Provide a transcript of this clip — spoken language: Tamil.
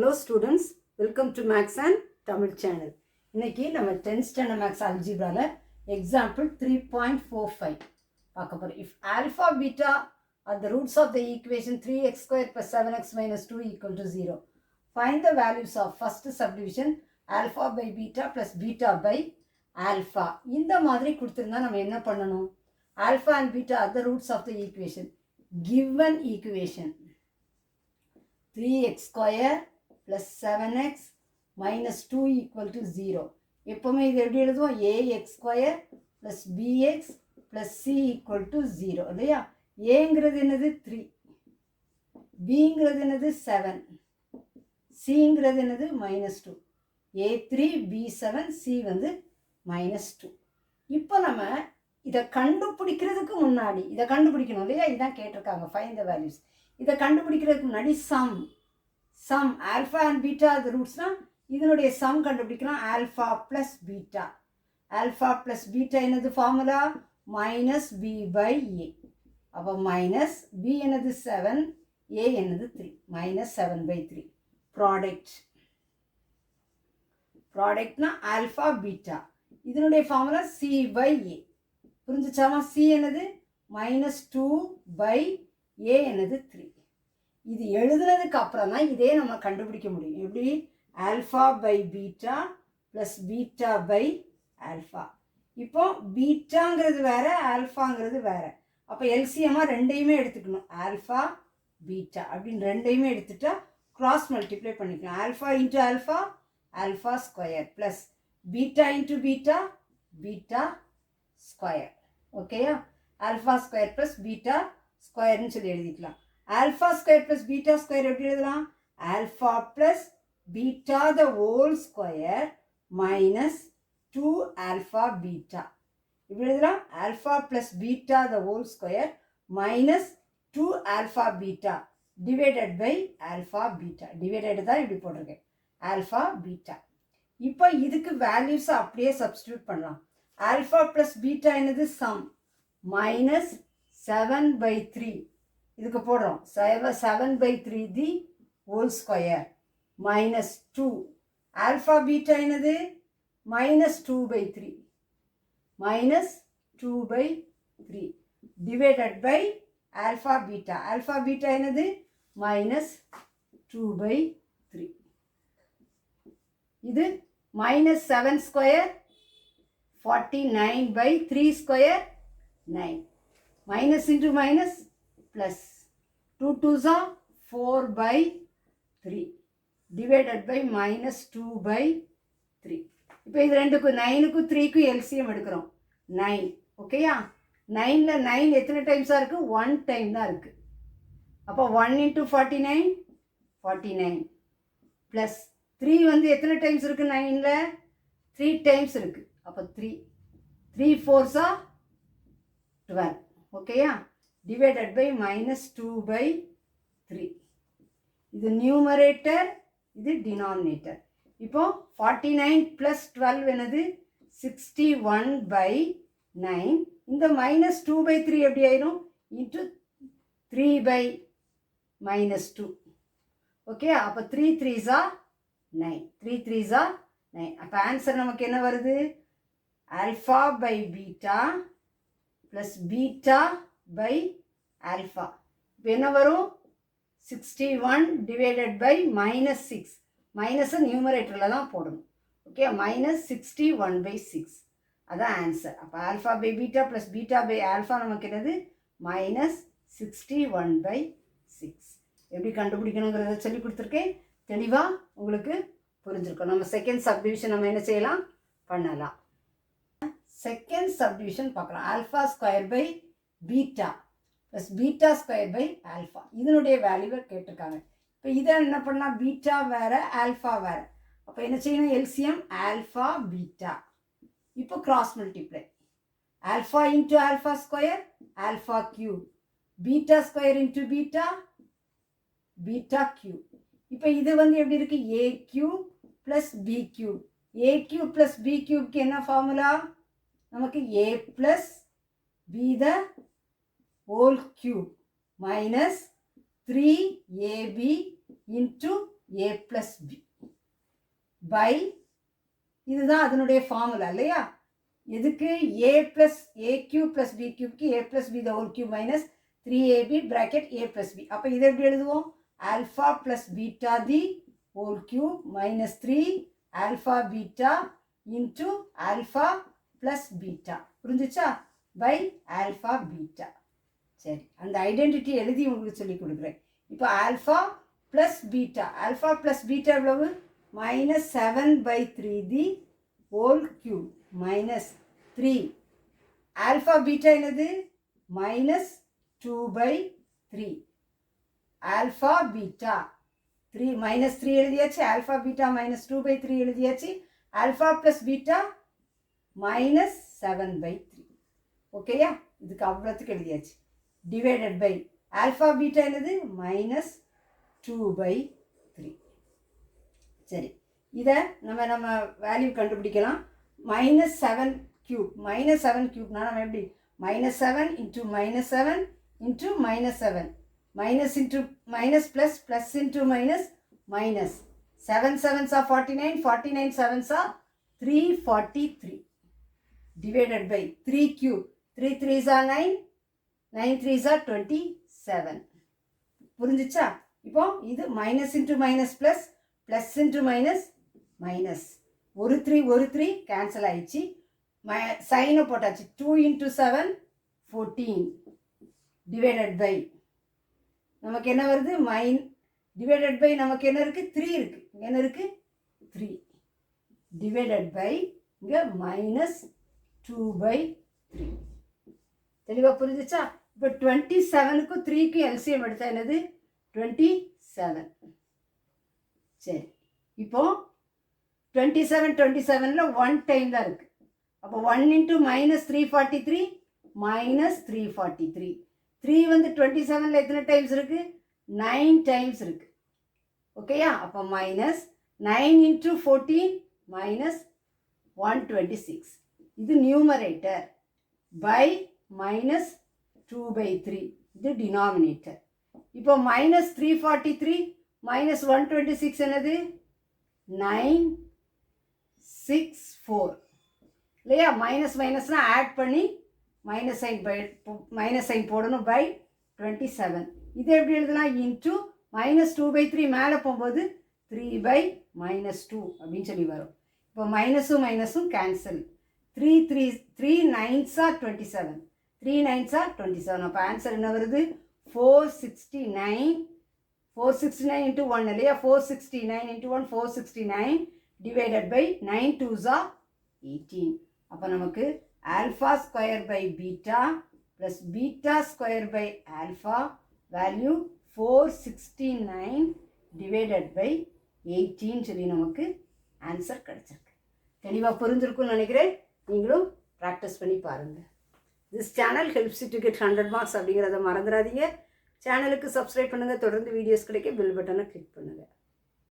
Hello students, welcome to Max and Tamil channel. இன்னைக்கு நம்ம 10th standard Max algebraல example 3.45 பார்க்க போறோம். If alpha beta are the roots of the equation 3x squared plus 7x minus 2 equal to 0, find the values of first subdivision alpha by beta plus beta by alpha. இந்த மாதிரி கொடுத்திருந்தா நம்ம என்ன பண்ணணும்? Alpha and beta are the roots of the equation. Given equation 3x square plus 7x minus 2 equal to 0. எப்போமே இது எப்படி எழுதுவோம்? ax square plus bx plus c equal to 0 இல்லையா? ஏங்கிறது என்னது 3, bங்கிறது என்னது 7, cங்கிறது என்னது minus 2, a3 b7 c வந்து minus 2. இப்போ நம்ம இதை கண்டுபிடிக்கிறதுக்கு முன்னாடி இதை கண்டுபிடிக்கணும் இல்லையா? இதான் கேட்டிருக்காங்க, ஃபைண்ட் த வேல்யூஸ். இதை கண்டுபிடிக்கிறதுக்கு முன்னாடி சம் ஆல்ஃபா அண்ட் பீட்டா அது ரூட்ஸ்னா இதனுடைய சம் கண்டுபிடிக்கலாம். ஆல்ஃபா ப்ளஸ் பீட்டா என்னது formula? Minus B by A. அப்போ மைனஸ் பி என்னது 7, ஏ என்னது 3, மைனஸ் 7/3. ப்ராடக்ட்னா ஆல்ஃபா பீட்டா, இதனுடைய ஃபார்முலா சி பை ஏ. புரிஞ்சுச்சாமா? சி என்னது மைனஸ் 2/, ஏ என்னது 3. இது எழுதுனதுக்கு அப்புறம் தான் இதே நம்ம கண்டுபிடிக்க முடியும். எப்படி? Alpha by beta plus beta by alpha. இப்போ பீட்டாங்கிறது வேற, ஆல்ஃபாங்கிறது வேற. அப்போ எல்சிஎம்மாக ரெண்டையுமே எடுத்துக்கணும். ஆல்ஃபா பீட்டா அப்படின்னு ரெண்டையுமே எடுத்துட்டா கிராஸ் மல்டிப்ளை பண்ணிக்கலாம். Alpha into alpha, alpha square plus beta into beta, beta square. ஓகேயா? ஆல்ஃபா ஸ்கொயர் ப்ளஸ் பீட்டா ஸ்கொயர்னு சொல்லி எழுதிக்கலாம். Alpha square plus beta square எப்படி எழுதலாம்? Alpha plus beta the whole square minus 2 alpha beta. இப்படி எழுதலாம். Alpha plus beta the whole square minus 2 alpha beta divided by alpha beta. Divided தான் இப்படி போட்டிருக்கேன், ஆல்ஃபா பீட்டா. இப்போ இதுக்கு வேல்யூஸை அப்படியே சப்ஸ்டியூட் பண்ணலாம். ஆல்ஃபா ப்ளஸ் பீட்டா என்னது சம், மைனஸ் 7/3 இதுக்கு போடுறோம். 7/3 the whole square minus 2. Alpha beta என்னது minus 2/3, minus 2/3 divided by alpha beta. Alpha beta என்னது மைனஸ் 2/3. இது minus 7 square 49/3 square 9. Minus into minus plus 2 2s are 4/3 divided by minus 2/3. இப்போ இது ரெண்டுக்கும் 9க்கும் 3க்கும் எல்சிஎம் எடுக்கிறோம். 9. ஓகேயா? 9ல் 9 எத்தனை டைம்ஸாக இருக்குது? 1 டைம் தான் இருக்குது. அப்போ 1 இன்ட்டு 49 49 ப்ளஸ் 3 வந்து எத்தனை டைம்ஸ் இருக்குது? 9ல் 3 டைம்ஸ் இருக்குது. அப்போ 3 4s are 12. ஓகேயா? Divided by minus 2/3. இது நியூமரேட்டர், இது டினாமினேட்டர். இப்போ 49 ப்ளஸ் 12 என்னது 61/9. இந்த மைனஸ் 2/3 எப்படி ஆயிரும்? இன்ட்டு 3/-2. ஓகே? அப்போ 3 3s are 9. 3 3s are 9. அப்போ ஆன்சர் நமக்கு என்ன வருது? Alpha by beta plus beta by alpha. இப்போ என்ன வரும்? 61 டிவைடட் பை மைனஸ் 6. மைனஸை நியூமரேட்டரில் தான் போடணும். ஓகே? மைனஸ் 61/6 அதான் ஆன்சர். அப்போ alpha by beta plus beta by alpha நமக்கு என்னது? மைனஸ் 61/6. எப்படி கண்டுபிடிக்கணுங்கிறத சொல்லி கொடுத்துருக்கேன். தெளிவாக உங்களுக்கு புரிஞ்சிருக்கும். நம்ம செகண்ட் சப்டிவிஷன் நம்ம என்ன செய்யலாம்? பண்ணலாம். செகண்ட் சப்டிவிஷன் பார்க்கலாம். Alpha square by beta plus beta square by alpha. இதனுடைய வேல்யூவை கேட்டிருக்காங்க. இப்போ இதை என்ன பண்ணலாம்? பீட்டா வேறு, ஆல்ஃபா வேறு. அப்போ என்ன செய்யணும்? LCM alpha beta. இப்போ cross multiply. Alpha into alpha square, alpha cube. Beta square into beta, beta cube. இப்போ இது வந்து எப்படி இருக்குது? A cube plus B cube. A cube plus B கியூப்க்கு என்ன ஃபார்முலா? நமக்கு a plus b the whole cube minus 3ab into a plus b by இதுதான் அதனுடைய ஃபார்முலா இல்லையா? எதுக்கு? a plus a cube plus b cubeக்கு a plus b the whole cube minus 3ab bracket a plus b. அப்போ இதை எப்படி எழுதுவோம்? alpha plus beta the whole cube minus 3 alpha beta into alpha plus beta. புரிஞ்சுச்சா? by alpha beta. சரி, அந்த ஐடென்டிட்டி எழுதி உங்களுக்கு சொல்லி கொடுக்குறேன். இப்போ alpha plus beta, alpha plus beta எவ்வளவு? Minus 7/3 the whole cube minus 3. Alpha beta என்னது? மைனஸ் 2/3. ஆல்ஃபா பீட்டா 3 மைனஸ் 3 எழுதியாச்சு, ஆல்ஃபா பீட்டா மைனஸ் 2/3 எழுதியாச்சு, ஆல்ஃபா ப்ளஸ் பீட்டா மைனஸ் 7/3. ஓகேயா? இதுக்கு அவ்வளோத்துக்கு எழுதியாச்சு. டிவைடட் பை ஆல்ஃபா பீட்டா என்னது? மைனஸ் 2/3. சரி, இதை நம்ம வேல்யூ கண்டுபிடிக்கலாம். மைனஸ் 7 கியூப், மைனஸ் 7 கியூப்னா நம்ம எப்படி? Minus 7 into minus 7 into minus 7, minus into minus plus, plus into minus minus. 7 7s are 49, 49 7s are 343. Divided by 3 cube, 3 3s are 9, 9 3s are 27. புரிஞ்சிச்சா? இப்போ இது minus into minus plus, plus into minus minus. ஒரு 3 கேன்சல் ஆயிடுச்சு. சைனை போட்டாச்சு. 2 இன்ட்டு 7 14. டிவைடட் பை நமக்கு என்ன வருது? டிவைடட் பை நமக்கு என்ன இருக்குது? 3 இருக்குது. என்ன இருக்குது? 3. டிவைடட் பை இங்கே மைனஸ் 2/3. தெளிவாக புரிஞ்சிச்சா? இப்போ 27க்கும் 3க்கும் எல்சிஎம் எடுத்தா என்னது? 27. சரி, இப்போ 27ல் 1 டைம் தான் இருக்குது. அப்போ 1 இன்ட்டு மைனஸ் 343 மைனஸ் 343. 3 வந்து 27ல் எத்தனை டைம்ஸ் இருக்குது? 9 டைம்ஸ் இருக்குது. ஓகேயா? அப்போ மைனஸ் 9 இன்ட்டு 14 மைனஸ் 126. இது நியூமரேட்டர். பை மைனஸ் 2/3 இது டினாமினேட்டர். இப்போ மைனஸ் 343 மைனஸ் 126 என்னது? 964 இல்லையா? மைனஸ் மைனஸ்னால் ஆட் பண்ணி மைனஸ் சைன் போடணும். பை 27. இது எப்படி எழுதலாம்? இன்ட்டு மைனஸ் 2/3 மேலே போகும்போது 3/-2 அப்படின்னு சொல்லி வரும். இப்போ மைனஸும் மைனஸும் cancel. 3 9s are 27. 3 9s are 27. அப்போ ஆன்சர் என்ன வருது? 469. 469 இன்ட்டு 1 இல்லையா? 469 into 1 469 divided by 9 2s are 18. அப்போ நமக்கு alpha square by beta plus beta square by alpha value 469 divided by 18 சொல்லி நமக்கு ஆன்சர் கிடச்சிருக்கு. தெளிவாக புரிஞ்சிருக்குன்னு நினைக்கிறேன். நீங்களும் ப்ராக்டிஸ் பண்ணி பாருங்கள். This channel helps to get 100 marks அப்படிங்கிறத மறந்துடாதீங்க. சேனலுக்கு சப்ஸ்கிரைப் பண்ணுங்கள். தொடர்ந்து வீடியோஸ் கிடைக்க பெல் பட்டனை கிளிக் பண்ணுங்கள்.